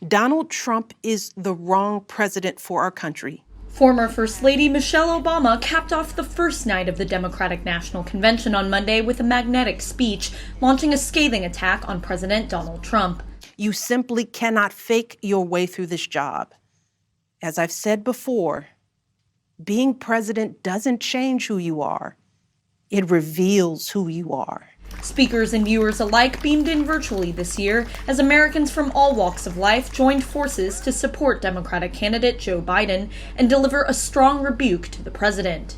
Donald Trump is the wrong president for our country. Former First Lady Michelle Obama capped off the first night of the Democratic National Convention on Monday with a magnetic speech, launching a scathing attack on President Donald Trump. You simply cannot fake your way through this job. As I've said before, being president doesn't change who you are. It reveals who you are. Speakers and viewers alike beamed in virtually this year as Americans from all walks of life joined forces to support Democratic candidate Joe Biden and deliver a strong rebuke to the president.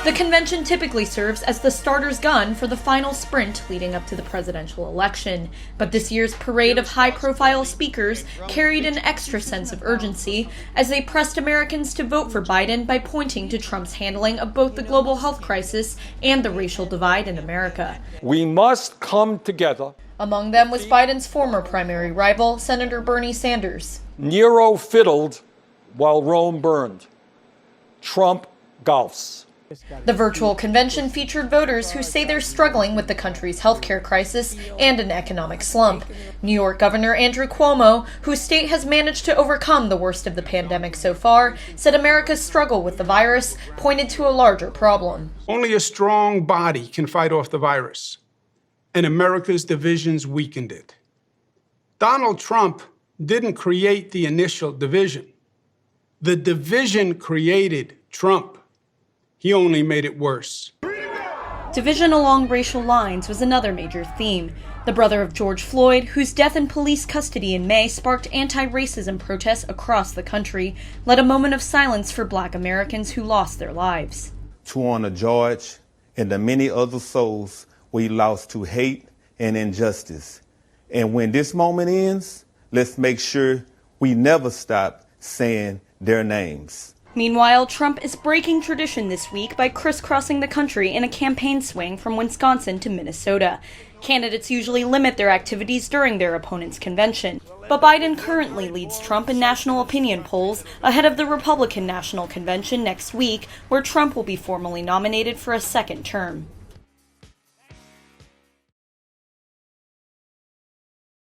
The convention typically serves as the starter's gun for the final sprint leading up to the presidential election. But this year's parade of high-profile speakers carried an extra sense of urgency as they pressed Americans to vote for Biden by pointing to Trump's handling of both the global health crisis and the racial divide in America. We must come together. Among them was Biden's former primary rival, Senator Bernie Sanders. Nero fiddled while Rome burned. Trump golfs. The virtual convention featured voters who say they're struggling with the country's healthcare crisis and an economic slump. New York Governor Andrew Cuomo, whose state has managed to overcome the worst of the pandemic so far, said America's struggle with the virus pointed to a larger problem. Only a strong body can fight off the virus, and America's divisions weakened it. Donald Trump didn't create the initial division. The division created Trump. He only made it worse. Division along racial lines was another major theme. The brother of George Floyd, whose death in police custody in May sparked anti-racism protests across the country, led a moment of silence for Black Americans who lost their lives. To honor George and the many other souls we lost to hate and injustice. And when this moment ends, let's make sure we never stop saying their names. Meanwhile, Trump is breaking tradition this week by crisscrossing the country in a campaign swing from Wisconsin to Minnesota. Candidates usually limit their activities during their opponent's convention. But Biden currently leads Trump in national opinion polls ahead of the Republican National Convention next week, where Trump will be formally nominated for a second term.